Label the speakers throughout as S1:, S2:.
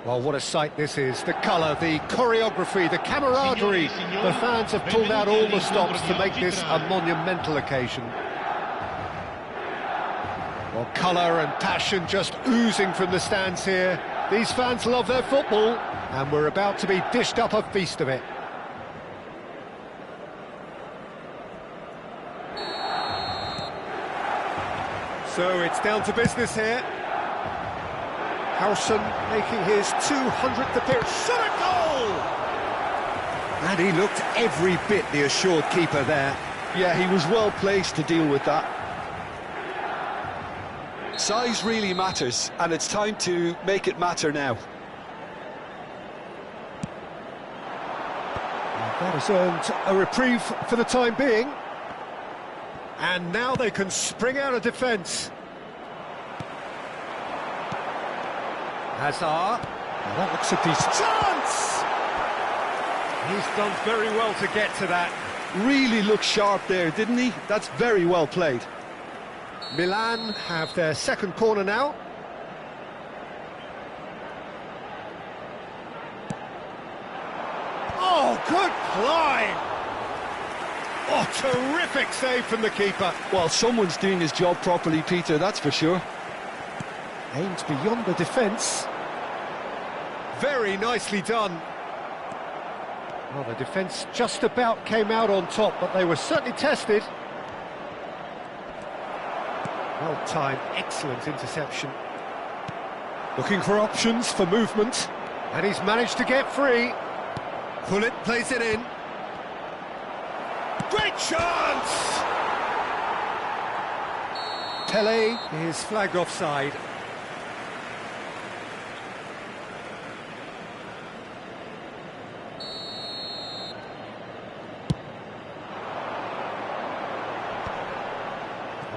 S1: Well, what a sight this is. The colour, the choreography, the camaraderie. The fans have pulled out all the stops to make this a monumental occasion. Well, colour and passion just oozing from the stands here. These fans love their football, and we're about to be dished up a feast of it. So it's down to business here. Howson making his 200th appearance. Shot a goal!
S2: And he looked every bit the assured keeper there.
S3: Yeah, he was well placed to deal with that. Size really matters, and it's time to make it matter now.
S1: That has earned a reprieve for the time being. And now they can spring out of defence. Hazard. Well, that looks a decent chance! He's done very well to get to that.
S3: Really looked sharp there, didn't he? That's very well played.
S1: Milan have their second corner now. Oh, good climb! Oh, terrific save from the keeper.
S3: Well, someone's doing his job properly, Peter, that's for sure.
S1: Aimed beyond the defence. Very nicely done. Well, the defence just about came out on top, but they were certainly tested. Well-timed, excellent interception. Looking for options for movement. And he's managed to get free. Pullet plays it in. Great chance! Pele is flagged offside.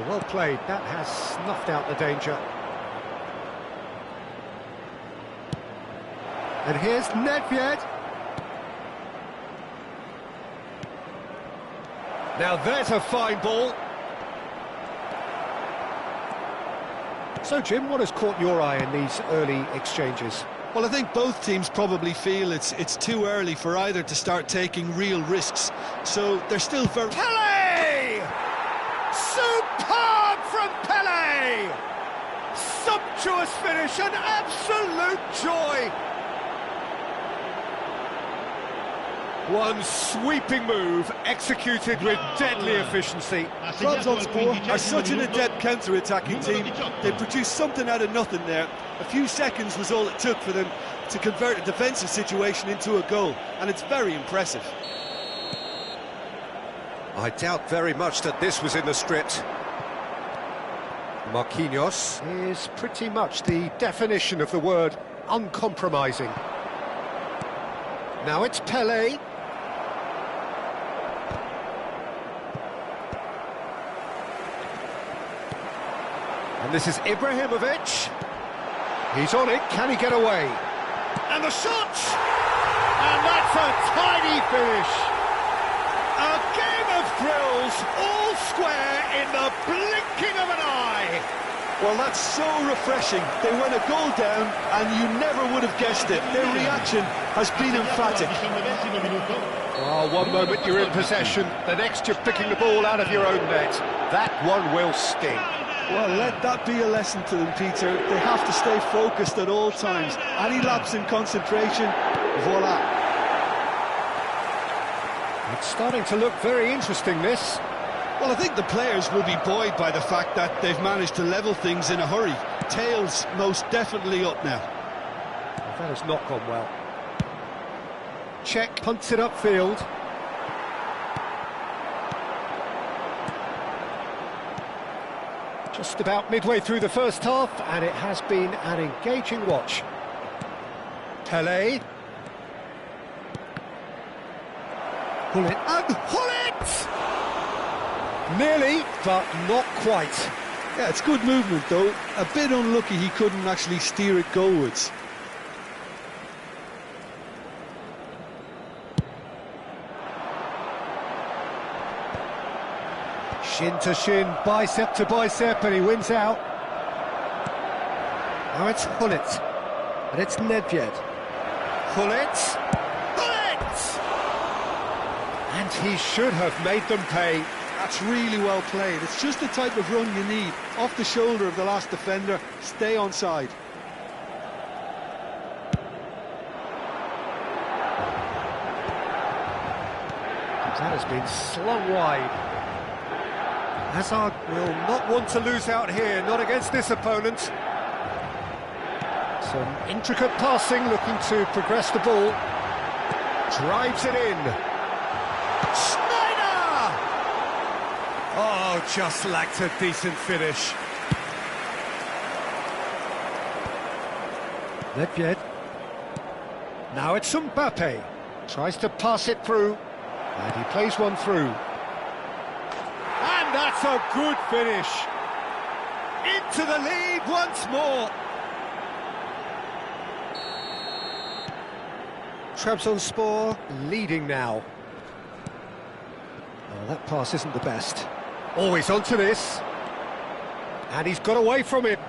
S1: Well played, that has snuffed out the danger. And here's Nedved. Now there's a fine ball. So Jim, what has caught your eye in these early exchanges?
S3: Well, I think both teams probably feel it's too early for either to start taking real risks. So they're still very...
S1: Pele! Superb from Pele! Sumptuous finish, an absolute joy! One sweeping move, executed with deadly efficiency.
S3: Trabzonspor are such an adept counter-attacking team. They produced something out of nothing there. A few seconds was all it took for them to convert a defensive situation into a goal, and it's very impressive.
S1: I doubt very much that this was in the script. Marquinhos is pretty much the definition of the word uncompromising. Now it's Pele. And this is Ibrahimovic. He's on it, can he get away? And the shot! And that's a tiny finish. A game of thrills, all square in the blinking of an eye.
S3: Well, that's so refreshing. They went a goal down, and you never would have guessed it. Their reaction has been emphatic.
S1: Oh, one moment you're in possession, the next you're picking the ball out of your own net. That one will sting.
S3: Well, let that be a lesson to them, Peter. They have to stay focused at all times. Any lapse in concentration, voila.
S1: It's starting to look very interesting, this.
S3: Well, I think the players will be buoyed by the fact that they've managed to level things in a hurry. Tails most definitely up now.
S1: Well, that has not gone well. Czech punts it upfield. Just about midway through the first half, and it has been an engaging watch. Pele. Pullet. And Pullet! Nearly, but not quite.
S3: Yeah, it's good movement, though. A bit unlucky he couldn't actually steer it goalwards.
S1: Shin to shin, bicep to bicep, and he wins out. Now it's Hullet. And it's Nedved. Gullit! Gullit! And he should have made them pay.
S3: That's really well played. It's just the type of run you need. Off the shoulder of the last defender, stay onside.
S1: That has been slung wide. Hazard will not want to lose out here, not against this opponent. Some intricate passing, looking to progress the ball. Drives it in. Schneider! Oh, just lacked a decent finish. Nedved. Now it's Mbappe. Tries to pass it through. And he plays one through. And that's a good finish. Into the lead once more. Trabzonspor leading now. Oh, that pass isn't the best. Always onto this. And he's got away from it.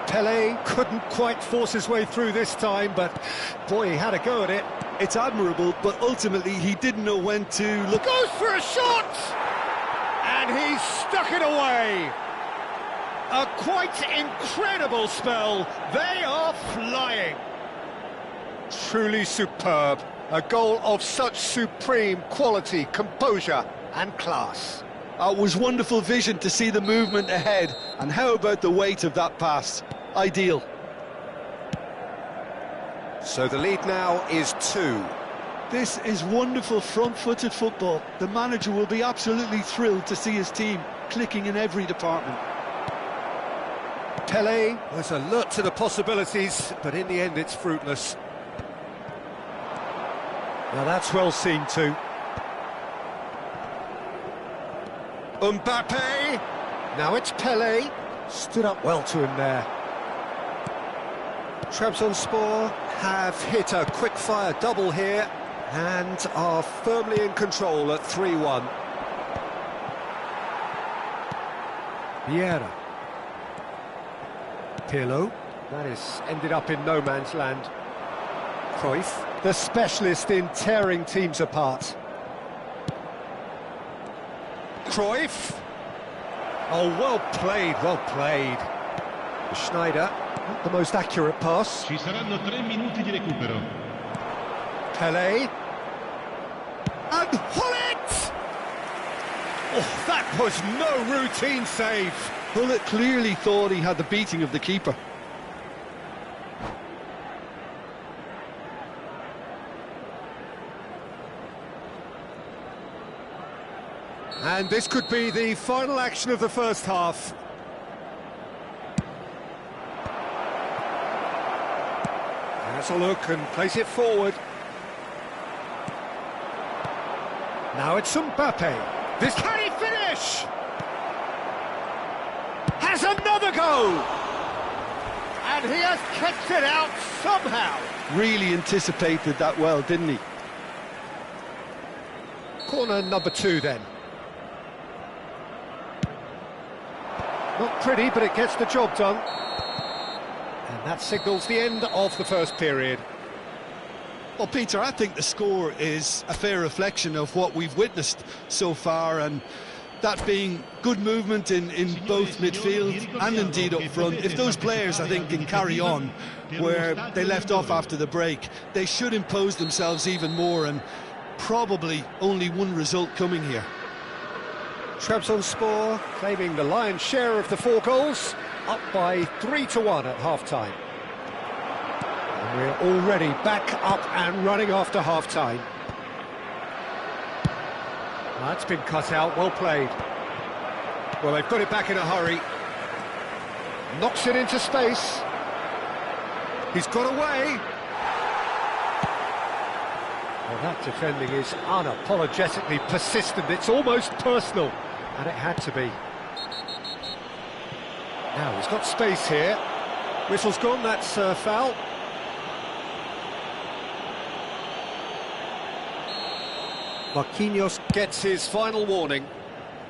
S1: Pelé couldn't quite force his way through this time, but boy, he had a go at it.
S3: It's admirable, but ultimately he didn't know when to look.
S1: Goes for a shot! And he stuck it away. A quite incredible spell. They are flying. Truly superb. A goal of such supreme quality, composure and class.
S3: It was wonderful vision to see the movement ahead. And how about the weight of that pass? Ideal.
S2: So the lead now is 2.
S3: This is wonderful front-footed football. The manager will be absolutely thrilled to see his team clicking in every department.
S1: Pelé was alert to the possibilities, but in the end it's fruitless. Now that's well seen too. Mbappe! Now it's Pelé. Stood up well to him there. Trabzonspor have hit a quick-fire double here and are firmly in control at 3-1. Vieira. Pirlo. That is ended up in no man's land. Cruyff, the specialist in tearing teams apart. Cruyff. Oh, well played, well played. Schneider, not the most accurate pass.
S4: Ci saranno 3 minuti di recupero.
S1: Pelé. And Gullit! Oh, that was no routine save.
S3: Gullit clearly thought he had the beating of the keeper.
S1: And this could be the final action of the first half. Has a look and plays it forward. Now it's Mbappe. This can he finish? Has another go! And he has kept it out somehow.
S3: Really anticipated that well, didn't he?
S1: Corner number 2 then. Not pretty, but it gets the job done. And that signals the end of the first period.
S3: Well, Peter, I think the score is a fair reflection of what we've witnessed so far, and that being good movement in both midfield and indeed up front. If those players, I think, can carry on where they left off after the break, they should impose themselves even more, and probably only one result coming here.
S1: Trabzonspor claiming the lion's share of the 4 goals, up by 3-1 at half-time. And we're already back up and running after half-time. That's been cut out, well played. Well, they've got it back in a hurry. Knocks it into space. He's got away. Well, that defending is unapologetically persistent. It's almost personal, and it had to be. Now, he's got space here. Whistle's gone, that's a foul. Marquinhos gets his final warning.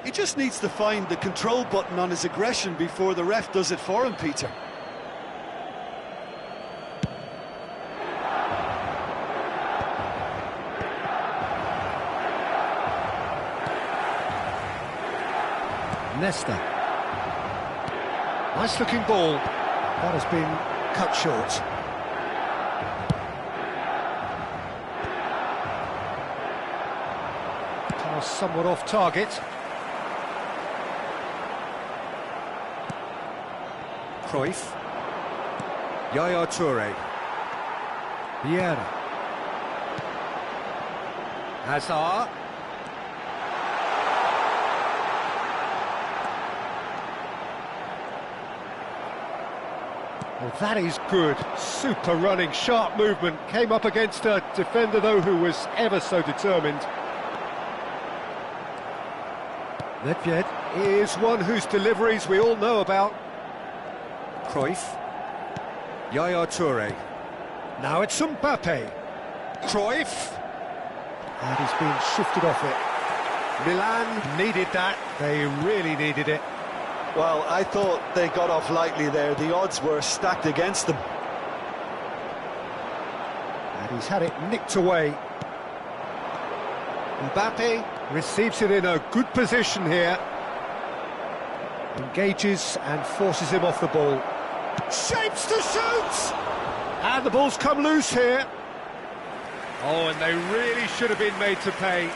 S3: He just needs to find the control button on his aggression before the ref does it for him, Peter.
S2: Nesta. Nice looking ball. That has been cut short. Pass somewhat off target. Cruyff. Yaya Toure. Vieira. Hazard. Well, that is good. Super running, sharp movement. Came up against a defender, though, who was ever so determined. Nedved is one whose deliveries we all know about. Cruyff. Yaya Toure. Now it's Mbappe. Cruyff. And he's been shifted off it. Milan needed that. They really needed it.
S3: Well, I thought they got off lightly there. The odds were stacked against them.
S2: And he's had it nicked away. Mbappe receives it in a good position here. Engages and forces him off the ball. Shapes to shoot! And the ball's come loose here.
S1: Oh, and they really should have been made to pay.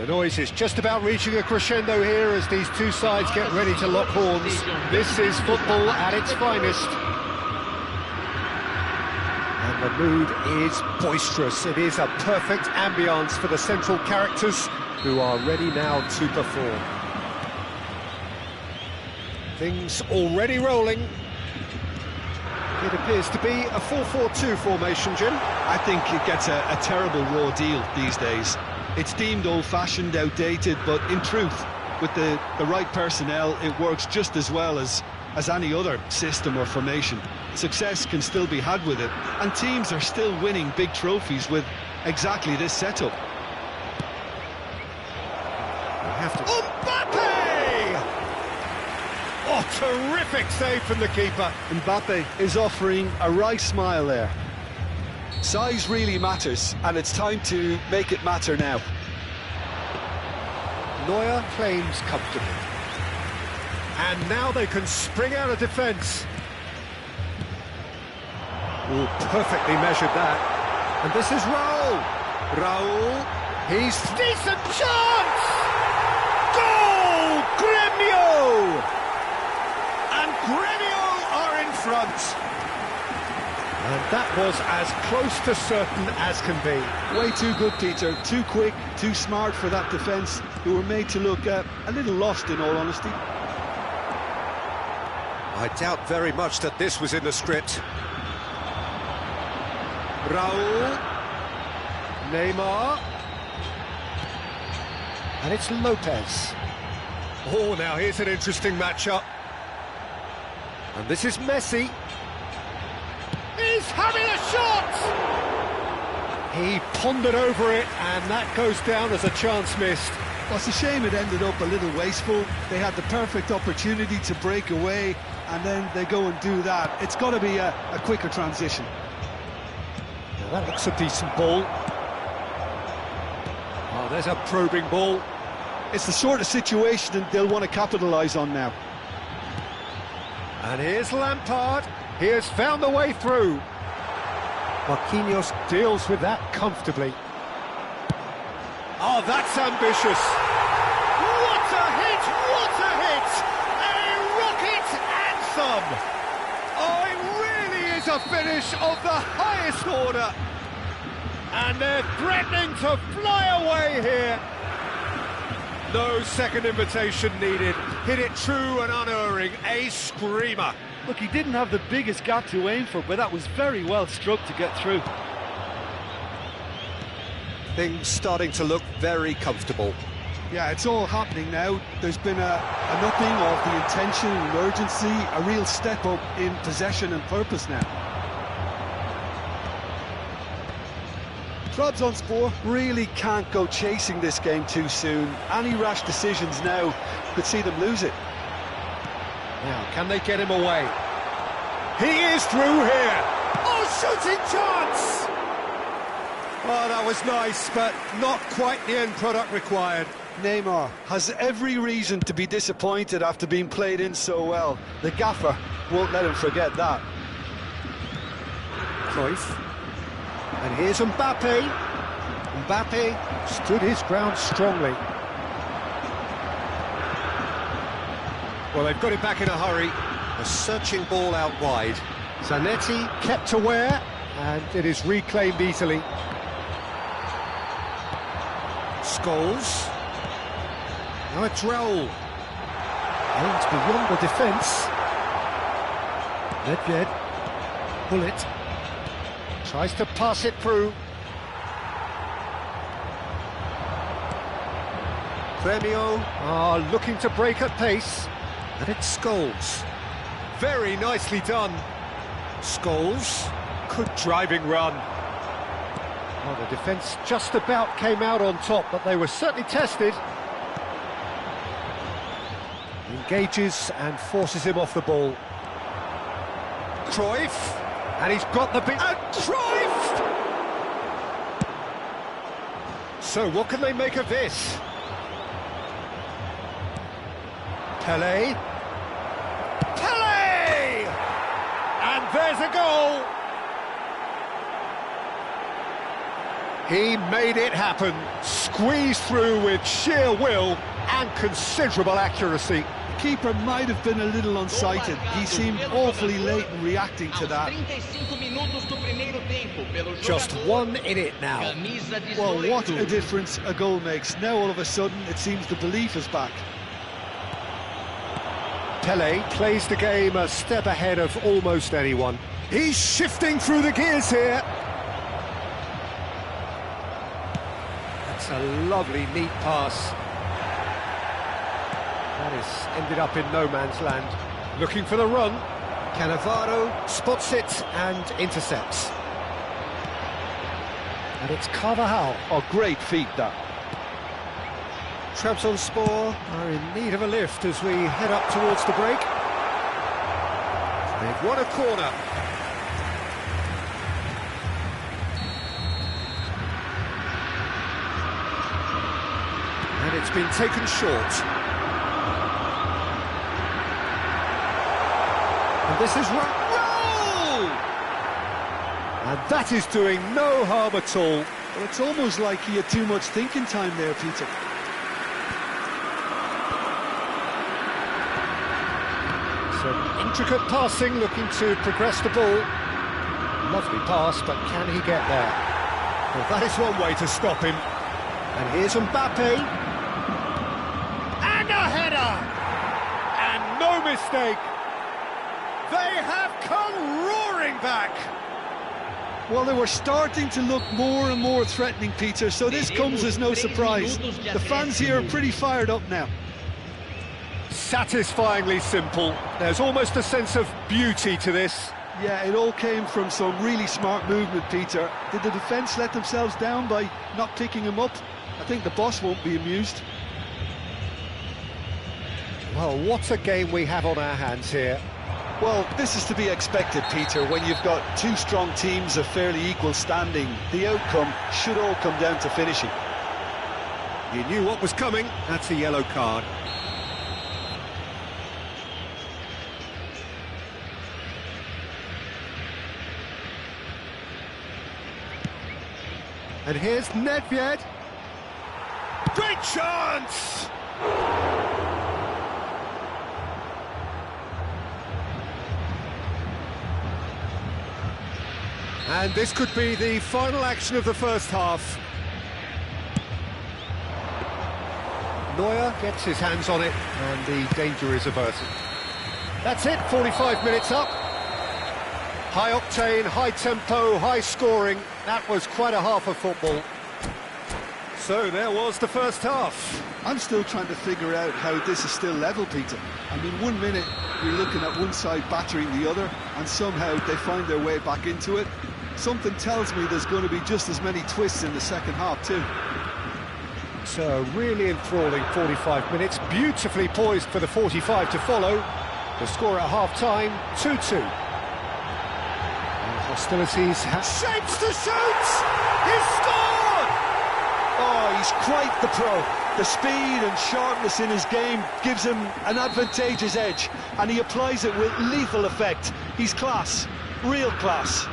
S1: The noise is just about reaching a crescendo here as these two sides get ready to lock horns. This is football at its finest.
S2: And the mood is boisterous. It is a perfect ambience for the central characters. who are ready now to perform. Things already rolling. It appears to be a 4-4-2 formation, Jim.
S3: I think it gets a terrible raw deal these days. It's deemed old-fashioned, outdated, but in truth, with the right personnel, it works just as well as any other system or formation. Success can still be had with it, and teams are still winning big trophies with exactly this setup.
S2: We have to...
S1: Mbappe! Oh, terrific save from the keeper.
S3: Mbappe is offering a right smile there. Size really matters, and it's time to make it matter now.
S2: Neuer claims comfortably.
S1: And now they can spring out of defence.
S2: Oh, perfectly measured that.
S1: And this is Raul. Raul, he's decent chance! Goal! Gremio! And Gremio are in front. And that was as close to certain as can be.
S3: Way too good, Peter. Too quick, too smart for that defence, who were made to look a little lost, in all honesty.
S2: I doubt very much that this was in the script.
S1: Raul. Neymar.
S2: And it's Lopez.
S1: Oh, now here's an interesting matchup.
S2: And this is Messi.
S1: He's having a shot! He pondered over it, and that goes down as a chance missed.
S3: Well, it's a shame it ended up a little wasteful. They had the perfect opportunity to break away, and then they go and do that. It's got to be a quicker transition.
S2: Now that looks a decent ball.
S1: Oh, there's a probing ball.
S3: It's the sort of situation they'll want to capitalise on now.
S1: And here's Lampard. He has found the way through.
S2: Marquinhos
S1: Deals with that comfortably. Oh, that's ambitious. What a hit! What a hit! A rocket anthem! Oh, it really is a finish of the highest order. And they're threatening to fly away here. No second invitation needed. Hit it true and unerring. A screamer.
S5: Look, he didn't have the biggest gap to aim for, but that was very well struck to get through.
S2: Things starting to look very comfortable.
S3: Yeah, it's all happening now. There's been a upping of the intention and urgency, a real step up in possession and purpose now. Trabzonspor really can't go chasing this game too soon. Any rash decisions now could see them lose it.
S1: Now, can they get him away? He is through here. Oh, shooting chance! Oh, that was nice, but not quite the end product required.
S3: Neymar has every reason to be disappointed after being played in so well. The gaffer won't let him forget that.
S2: Cruyff. And here's Mbappe. Mbappe stood his ground strongly.
S1: Well, they've got it back in a hurry.
S2: A searching ball out wide.
S1: Zanetti kept aware, and it is reclaimed easily.
S2: Scholes.
S1: Now it's Raul.
S2: Aims beyond the defence.
S1: Nedved. Bullet. Tries to pass it through.
S2: Gremio
S1: looking to break at pace.
S2: and it's Scholes.
S1: Very nicely done.
S2: Scholes.
S1: Good driving run. Well, the defence just about came out on top, but they were certainly tested. Engages and forces him off the ball. Cruyff, and he's got the big... And Cruyff! So what can they make of this? Pelé. Pelé! And there's a goal! He made it happen, squeezed through with sheer will and considerable accuracy.
S3: keeper might have been a little unsighted. He seemed awfully late in reacting to that.
S2: Just 1 in it now.
S3: Well, what a difference a goal makes. Now all of a sudden it seems the belief is back.
S2: Pele plays the game a step ahead of almost anyone. He's shifting through the gears here. That's a lovely, neat pass. That is ended up in no man's land. Looking for the run. Cannavaro spots it and intercepts. And it's Carvajal.
S3: Oh, great feat, that.
S2: Trabzonspor are in need of a lift as we head up towards the break. They've won a corner. And it's been taken short. And this is roll! And that is doing no harm at all.
S3: Well, it's almost like he had too much thinking time there, Peter.
S2: Some intricate passing, looking to progress the ball. Lovely pass, but can he get there? Well, that is one way to stop him. And here's Mbappe. And a header! And no mistake. They have come roaring back.
S3: Well, they were starting to look more and more threatening, Peter, so this comes as no surprise. The fans here are pretty fired up now.
S2: Satisfyingly simple. There's almost a sense of beauty to this.
S3: Yeah, it all came from some really smart movement, Peter. Did the defence let themselves down by not picking him up? I think the boss won't be amused.
S2: Well, what a game we have on our hands here.
S3: Well, this is to be expected, Peter, when you've got two strong teams of fairly equal standing. The outcome should all come down to finishing.
S2: You knew what was coming. That's a yellow card. And here's Nedved. Great chance! And this could be the final action of the first half. Neuer gets his hands on it, and the danger is averted. That's it, 45 minutes up. High octane, high tempo, high scoring. That was quite a half of football. So there was the first half.
S3: I'm still trying to figure out how this is still level, Peter. I mean, 1 minute you're looking at one side battering the other, and somehow they find their way back into it. Something tells me there's going to be just as many twists in the second half too.
S2: So really enthralling 45 minutes, beautifully poised for the 45 to follow. The score at half-time, 2-2. Hostilities have shapes to shoot! He's scored!
S3: Oh, he's quite the pro. The speed and sharpness in his game gives him an advantageous edge, and he applies it with lethal effect. He's class, real class.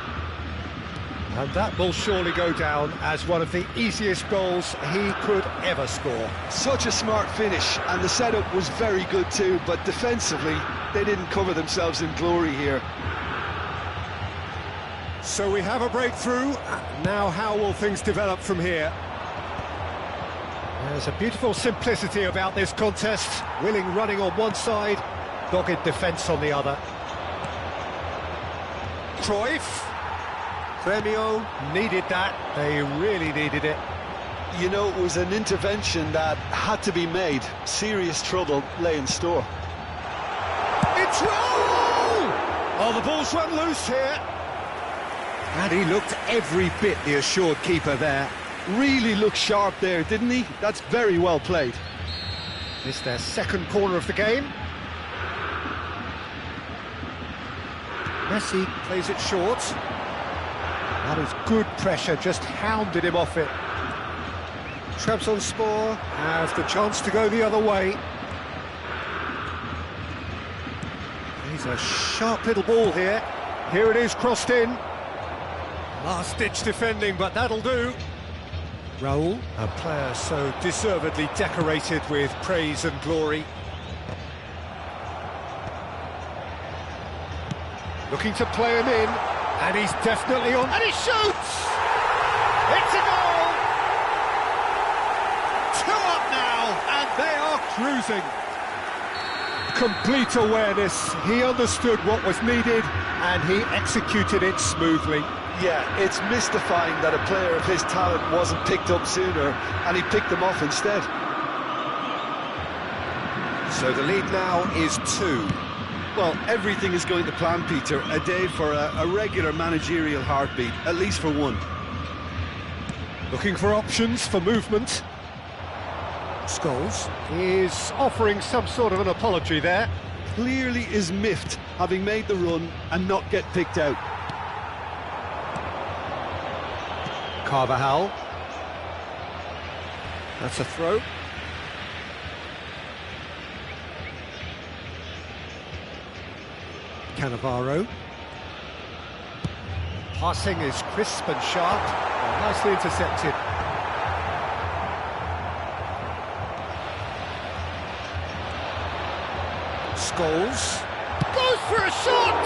S2: And that will surely go down as one of the easiest goals he could ever score.
S3: Such a smart finish, and the setup was very good too, but defensively, they didn't cover themselves in glory here.
S2: So we have a breakthrough. Now how will things develop from here? There's a beautiful simplicity about this contest. Willing running on one side, dogged defence on the other. Cruyff. Premio needed that. They really needed it.
S3: You know, it was an intervention that had to be made. Serious trouble lay in store.
S2: It's roll! Oh, the ball's run loose here. And he looked every bit the assured keeper there.
S3: Really looked sharp there, didn't he? That's very well played.
S2: It's their second corner of the game. Messi plays it short. That is good pressure, just hounded him off it. Trabzonspor has the chance to go the other way. He's a sharp little ball here. Here it is, crossed in. Last-ditch defending, but that'll do. Raul, a player so deservedly decorated with praise and glory. Looking to play him in, and he's definitely on.
S1: And he shoots! It's a goal! 2 up now, and
S2: They are cruising. Complete awareness. He understood what was needed, and he executed it smoothly.
S3: Yeah, it's mystifying that a player of his talent wasn't picked up sooner, and he picked them off instead.
S2: So the lead now is 2.
S3: Well, everything is going to plan, Peter. A day for a regular managerial heartbeat, at least for one.
S2: Looking for options for movement. Scholes is offering some sort of an apology there.
S3: Clearly is miffed, having made the run and not get picked out.
S2: Carvajal. That's a throw. Cannavaro. Passing is crisp and sharp, and nicely intercepted. Scholes.
S1: goes for a shot!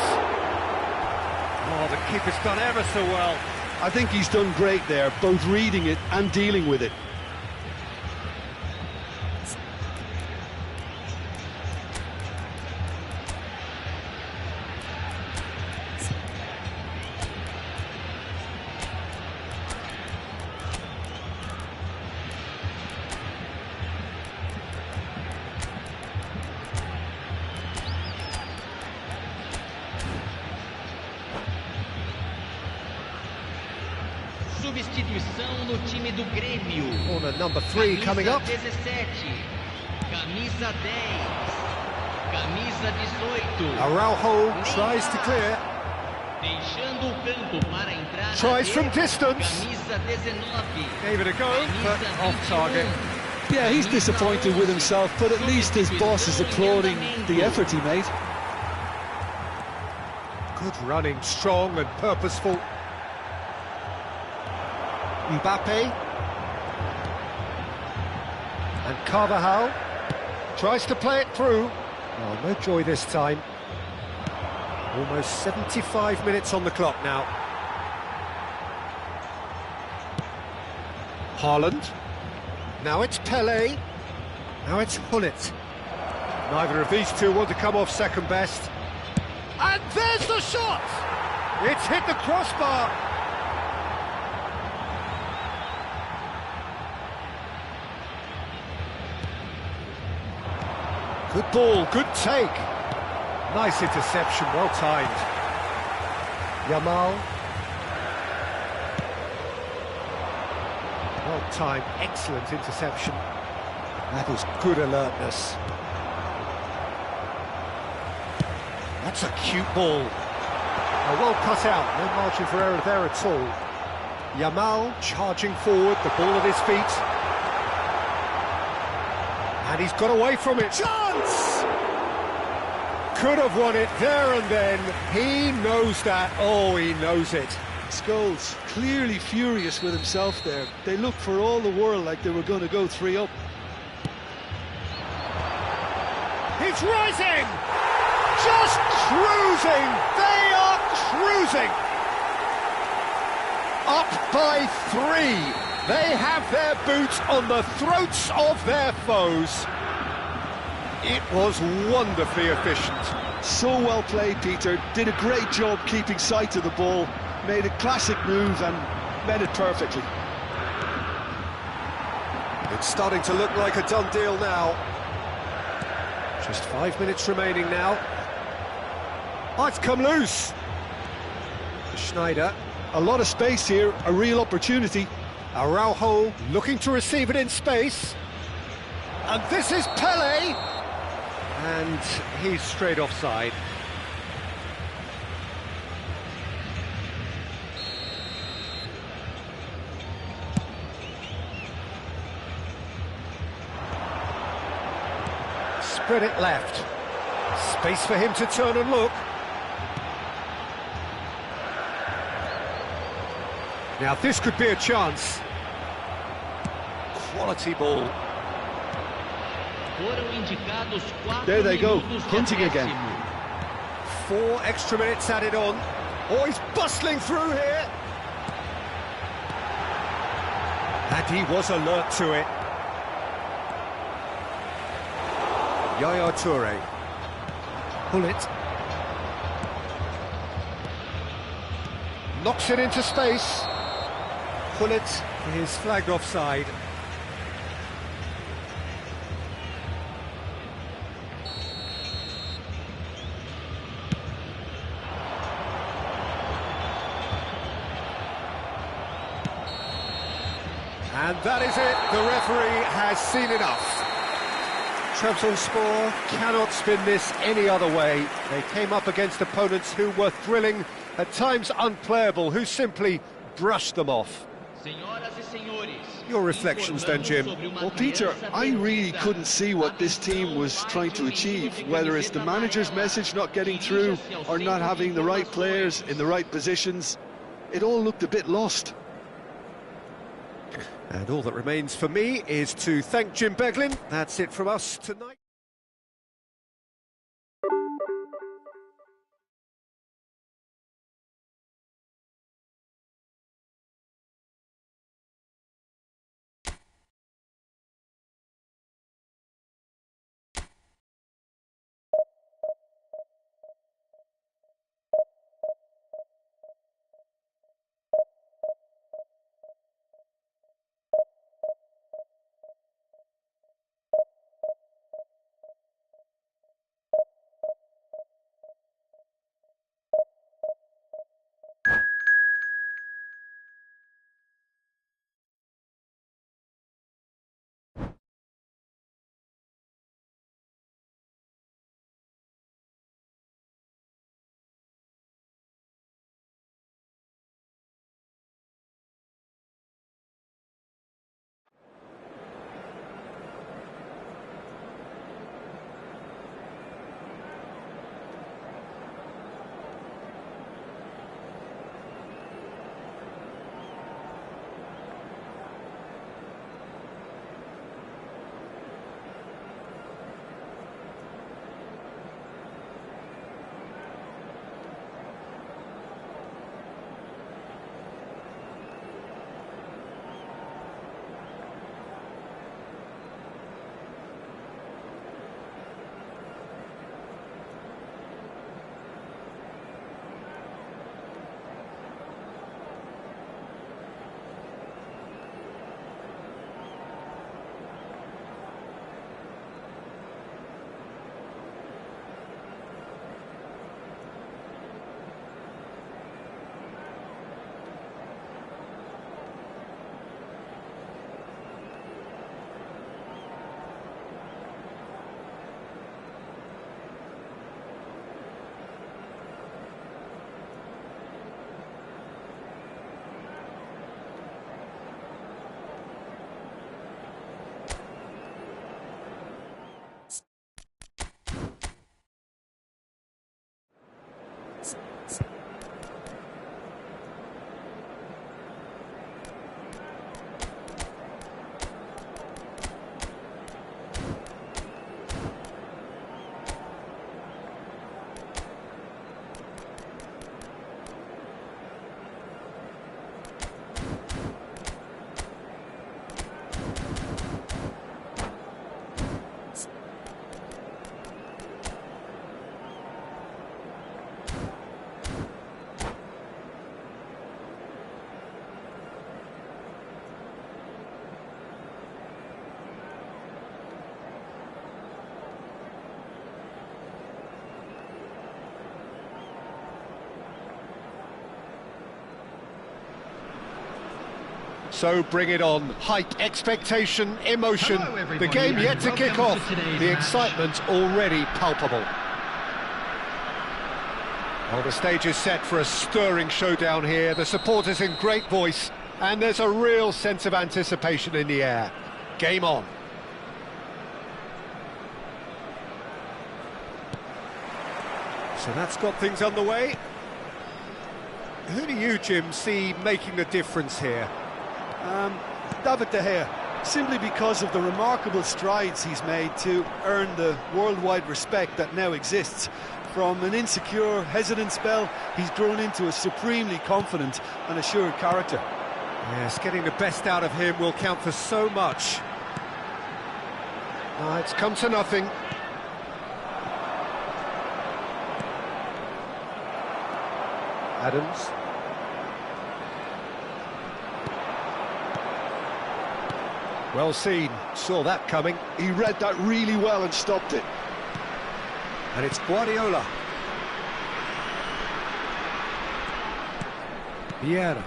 S2: Oh, the keeper's done ever so well.
S3: I think he's done great there, both reading it and dealing with it.
S6: Substituição no time do Grêmio.
S2: Corner number 3 coming up.
S6: Camisa 17, camisa 10, camisa 18.
S2: Araujo tries to clear.
S6: Deixando o campo para a entrada.
S2: Tries from distance.
S6: Camisa 19.
S2: Gave it a go, but off target.
S3: Yeah, he's disappointed with himself, but at least his boss is applauding the effort he made.
S2: Good running, strong and purposeful. Mbappe. And Carvajal tries to play it through. Oh, no joy this time. Almost 75 minutes on the clock now. Haaland. Now it's Pelé. Now it's Hullet. Neither of these two want to come off second best.
S1: And there's the shot!
S2: It's hit the crossbar. Good ball, good take. Nice interception, well timed. Yamal. Well timed, excellent interception. That was good alertness. That's a cute ball. Oh, well cut out, no margin for error there at all. Yamal charging forward, the ball at his feet. And he's got away from it. Chance! Could have won it there and then. He knows that. Oh, he knows it.
S3: Scholes clearly furious with himself there. They looked for all the world like they were going to go 3 up.
S2: He's rising! Just cruising! They are cruising! Up by 3. They have their boots on the throats of their foes. It was wonderfully efficient.
S3: So well played, Peter. Did a great job keeping sight of the ball. Made a classic move and met it perfectly.
S2: It's starting to look like a done deal now. Just 5 minutes remaining now. Oh, it's come loose. Schneider.
S3: A lot of space here, a real opportunity.
S2: Araujo looking to receive it in space. And this is Pelé. And he's straight offside. Spread it left. Space for him to turn and look. Now this could be a chance. Quality ball.
S6: Foram indicados 4
S3: There they go,
S6: minutos de
S3: hunting again.
S6: acréscimo.
S2: 4 extra minutes added on. Oh, he's bustling through here. And he was alert to it. Yaya Toure. Pull it. Knocks it into space. Pull it is flagged offside. And that is it, the referee has seen enough. Trabzonspor cannot spin this any other way. They came up against opponents who were thrilling, at times unplayable, who simply brushed them off. Your reflections then, Jim?
S3: Well, Peter, I really couldn't see what this team was trying to achieve, whether it's the manager's message not getting through or not having the right players in the right positions. It all looked a bit lost.
S2: And all that remains for me is to thank Jim Beglin. That's it from us tonight. So bring it on. Hype, expectation, emotion. The game yet to kick off. The excitement already palpable. Well, the stage is set for a stirring showdown here. The supporters in great voice, and there's a real sense of anticipation in the air. Game on. So that's got things underway. Who do you, Jim, see making the difference here?
S3: David De Gea. simply because of the remarkable strides he's made to earn the worldwide respect that now exists. From an insecure, hesitant spell, he's grown into a supremely confident and assured character.
S2: Yes, getting the best out of him will count for so much. It's come to nothing. Adams. Well seen, saw that coming.
S3: He read that really well and stopped it.
S2: And it's Guardiola. Vieira.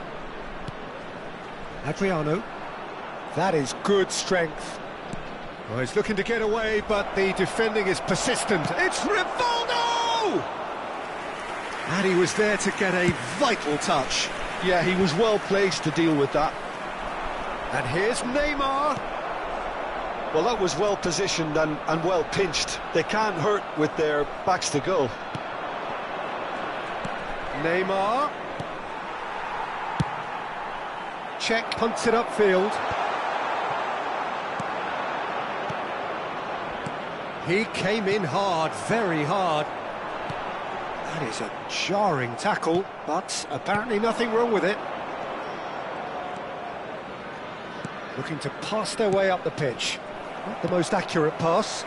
S2: Adriano. That is good strength. Well, he's looking to get away, but the defending is persistent. It's Rivaldo! And he was there to get a vital touch.
S3: Yeah, he was well placed to deal with that.
S2: And here's Neymar.
S3: Well, that was well positioned and well pinched. They can't hurt with their backs to goal.
S2: Neymar. Check, punts it upfield. He came in hard, very hard. That is a jarring tackle, but apparently nothing wrong with it. Looking to pass their way up the pitch. Not the most accurate pass.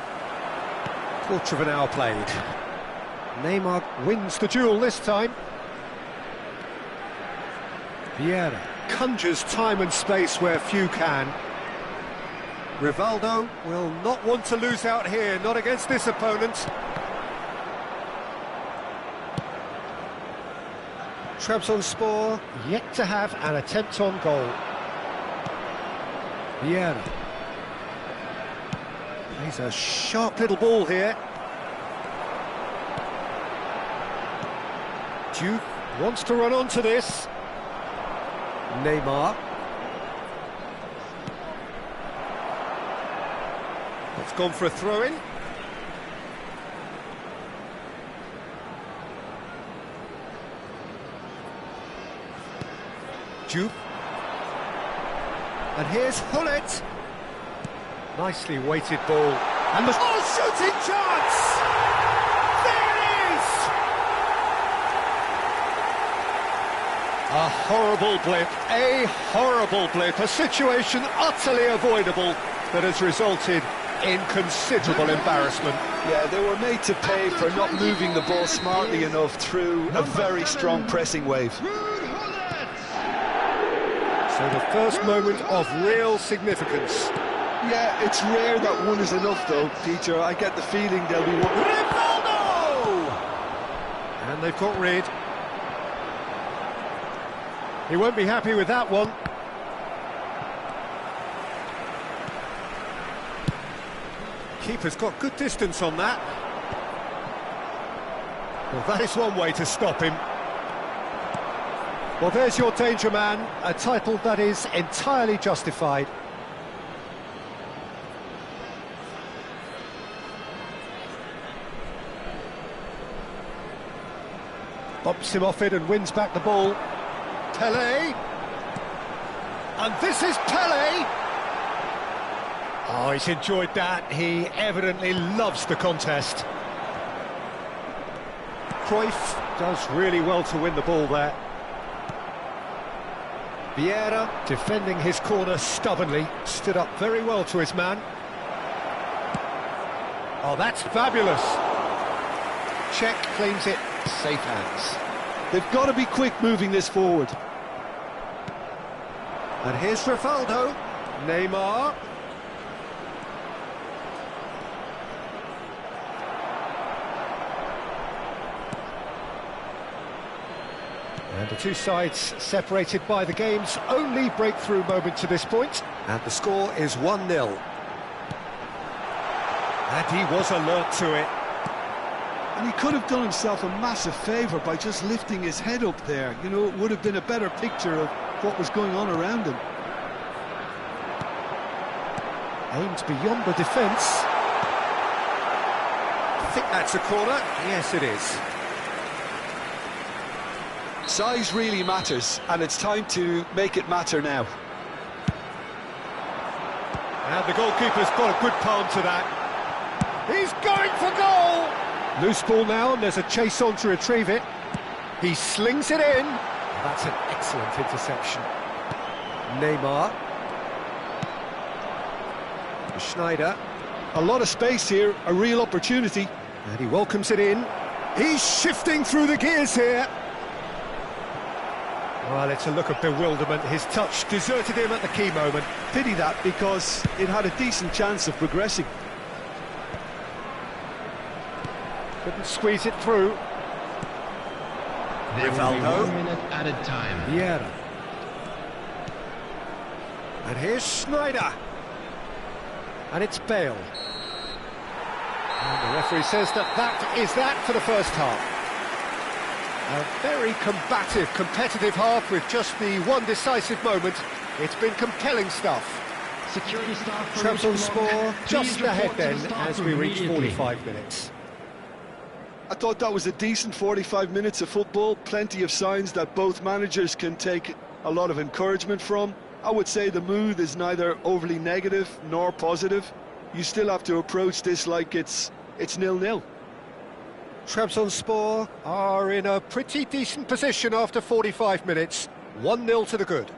S2: Quarter of an hour played. Neymar wins the duel this time. Vieira conjures time and space where few can. Rivaldo will not want to lose out here, not against this opponent. Trabzonspor yet to have an attempt on goal. Vieira. He's a sharp little ball here. Duke wants to run onto this. Neymar. It's gone for a throw-in. Duke. And here's Hullet. Nicely weighted ball. And the shooting chance! There it is! A horrible blip, a situation utterly avoidable that has resulted in considerable embarrassment.
S3: Yeah, they were made to pay for not moving the ball smartly enough through a very strong pressing wave.
S2: So the first moment of real significance.
S3: Yeah, it's rare that one is enough though, Peter. I get the feeling there'll be one.
S2: Rivaldo! And they've got rid. He won't be happy with that one. Keeper's got good distance on that. Well, that is one way to stop him. Well, there's your danger man, a title that is entirely justified. Bumps him off it and wins back the ball. Pelé. And this is Pelé. Oh, he's enjoyed that. He evidently loves the contest. Cruyff does really well to win the ball there. Vieira, defending his corner stubbornly, stood up very well to his man. Oh, that's fabulous. Czech claims it, safe hands.
S3: They've got to be quick moving this forward.
S2: And here's Rivaldo. Neymar. And the two sides separated by the game's only breakthrough moment to this point. And the score is 1-0. And he was alert to it.
S3: And he could have done himself a massive favour by just lifting his head up there. You know, it would have been a better picture of what was going on around him.
S2: Aimed beyond the defence. I think that's a corner. Yes, it is.
S3: Size really matters, and it's time to make it matter now.
S2: And the goalkeeper's got a good palm to that. He's going for goal! Loose ball now, and there's a chase on to retrieve it. He slings it in. That's an excellent interception. Neymar. Schneider.
S3: A lot of space here, a real opportunity.
S2: And he welcomes it in. He's shifting through the gears here. Well, it's a look of bewilderment. His touch deserted him at the key moment.
S3: Pity that, because it had a decent chance of progressing.
S2: Couldn't squeeze it through.
S4: There will be
S2: Rivaldo.
S4: 1 minute added time.
S2: Vieira. And here's Schneider. And it's Bale. And the referee says that is that for the first half. A very combative, competitive half with just the one decisive moment. It's been compelling stuff.
S4: Security staff for
S2: Trabzonspor
S4: Please
S2: just
S4: report
S2: ahead
S4: to
S2: then
S4: the staff
S2: as
S4: room
S2: we reach
S4: immediately.
S2: 45 minutes.
S3: I thought that was a decent 45 minutes of football. Plenty of signs that both managers can take a lot of encouragement from. I would say the mood is neither overly negative nor positive. You still have to approach this like it's 0-0.
S2: Trabzonspor are in a pretty decent position after 45 minutes. 1-0 to the good.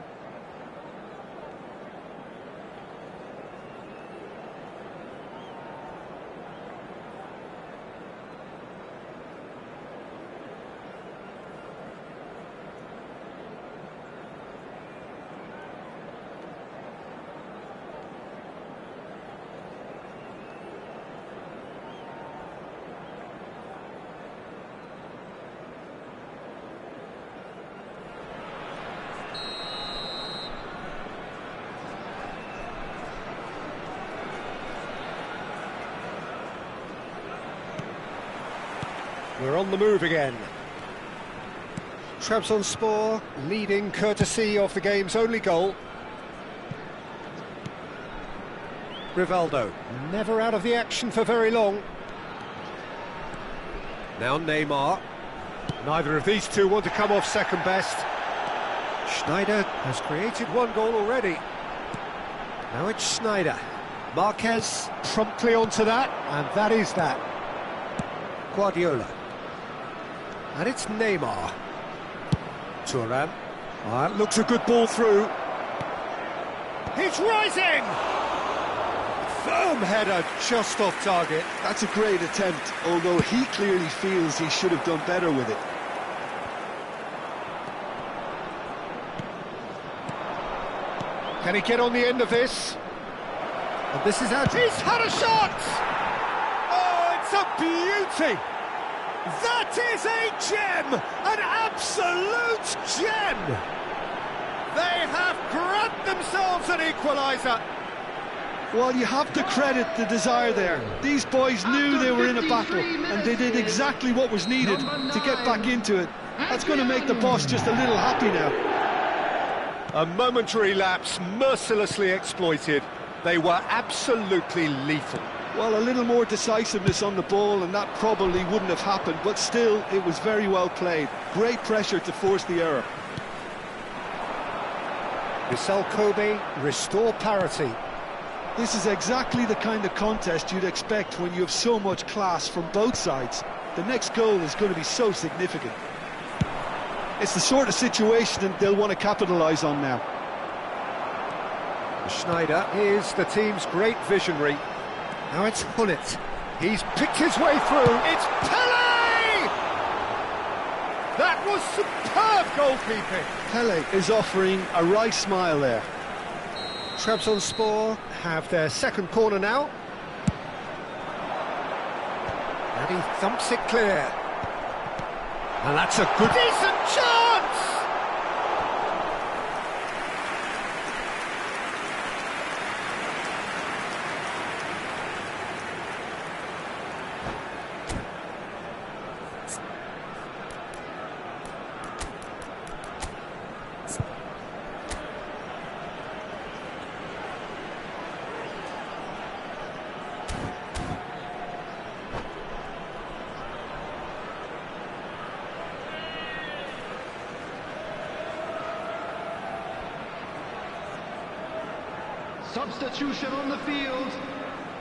S2: We're on the move again. Trabzonspor leading courtesy of the game's only goal. Rivaldo, never out of the action for very long. Now Neymar. Neither of these two want to come off second best. Schneider has created one goal already. Now it's Schneider. Marquez promptly onto that, and that is that. Guardiola. And it's Neymar. Thuram. That looks a good ball through. He's rising! Firm header just off target.
S3: That's a great attempt, although he clearly feels he should have done better with it.
S2: Can he get on the end of this? And this is how he's had a shot! Oh, it's a beauty! That is a gem! An absolute gem! They have grabbed themselves an equaliser.
S3: Well, you have to credit the desire there. These boys knew they were in a battle, and they did exactly what was needed to get back into it. That's going to make the boss just a little happy now.
S2: A momentary lapse mercilessly exploited. They were absolutely lethal.
S3: Well, a little more decisiveness on the ball, and that probably wouldn't have happened, but still, it was very well played. Great pressure to force the error.
S2: Vissel Kobe restore parity.
S3: This is exactly the kind of contest you'd expect when you have so much class from both sides. The next goal is going to be so significant. It's the sort of situation that they'll want to capitalise on now.
S2: Schneider is the team's great visionary. Now it's Hullet. He's picked his way through. It's Pele! That was superb goalkeeping.
S3: Pele is offering a right smile there.
S2: Trabzonspor have their second corner now. And he thumps it clear. And that's a good... decent chance!
S4: Substitution on the field.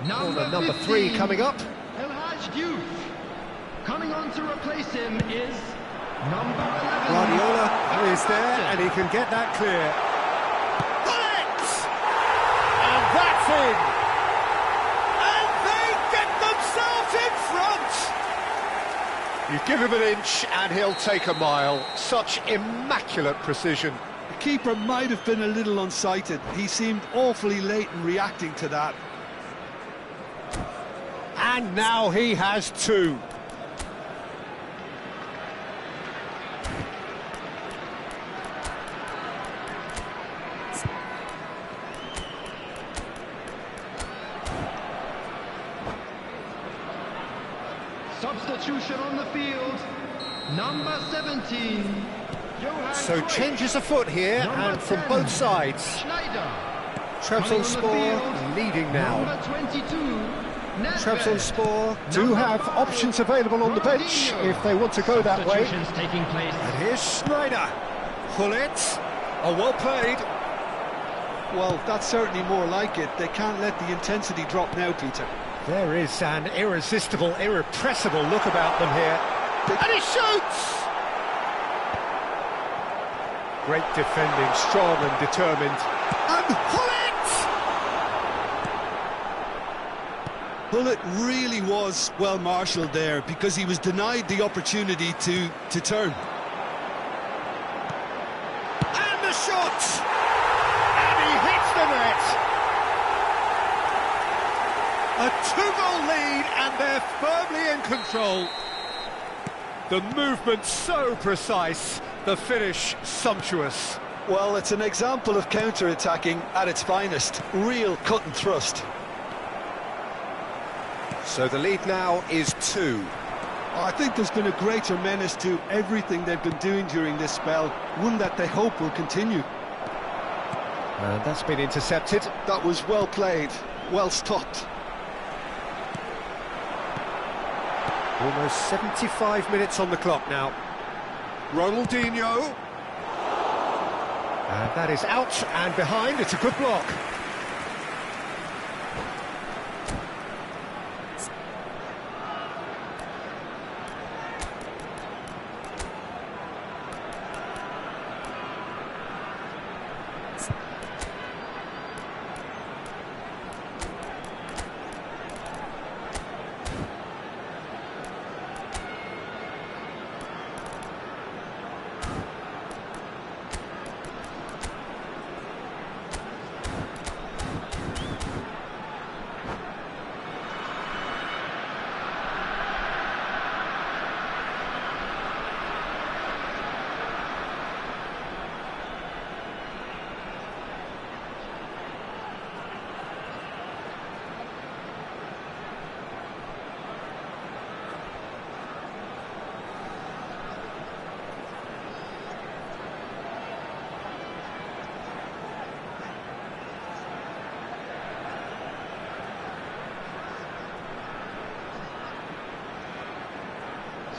S2: Corner number 3 coming up.
S4: El Hadj Diouf. Coming on to replace him is number 11.
S2: Guardiola is there, and he can get that clear.
S1: Bullet! And that's in! And they get themselves in front! You give him an inch and he'll take a mile. Such immaculate precision.
S3: The keeper might have been a little unsighted. He seemed awfully late in reacting to that.
S2: And now he has 2.
S4: Substitution on the field. Number 17.
S2: So changes afoot here, and from both sides.
S4: Schneider.
S2: Trabzonspor leading now.
S4: Number 22.
S2: Trabzonspor do have options available on the bench if they want to go that way.
S4: Substitutions taking place.
S2: And here's Schneider. Pull it. Oh, well played.
S3: Well, that's certainly more like it. They can't let the intensity drop now, Peter.
S2: There is an irresistible, irrepressible look about them here.
S1: And he shoots!
S2: Great defending, strong and determined.
S1: And
S3: Bullet really was well marshalled there because he was denied the opportunity to turn.
S1: And the shot! And he hits the net! A 2-goal lead, and they're firmly in control.
S2: The movement so precise, the finish sumptuous.
S3: Well, it's an example of counter-attacking at its finest. Real cut and thrust.
S2: So the lead now is 2.
S3: I think there's been a greater menace to everything they've been doing during this spell, one that they hope will continue.
S2: And that's been intercepted.
S3: That was well played, well stopped.
S2: Almost 75 minutes on the clock now. Ronaldinho. And that is out and behind. It's a good block.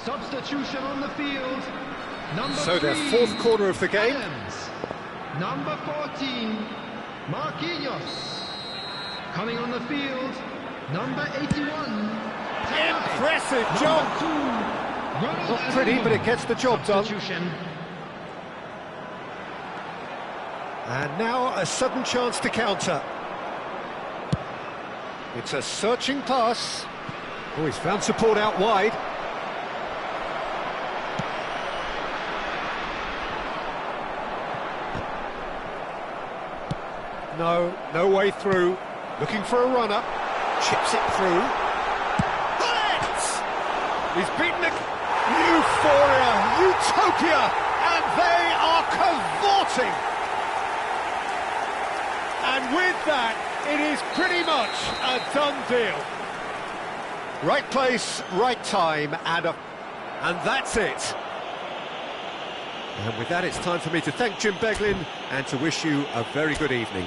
S4: Substitution on the field. Number
S2: So their
S4: 3,
S2: fourth corner of the game.
S4: Adams. Number 14, Marquinhos. Coming on the field, number 81.
S2: Impressive
S4: Number
S2: job.
S4: 2, Ronald
S2: Not pretty, but it gets the job done.
S4: Substitution.
S2: And now a sudden chance to counter. It's a searching pass. Oh, he's found support out wide. No way through. Looking for a runner. Chips it through.
S1: Bullet!
S2: He's beaten it. Euphoria, utopia, and they are cavorting. And with that, it is pretty much a done deal. Right place, right time, and that's it. And with that, it's time for me to thank Jim Beglin and to wish you a very good evening.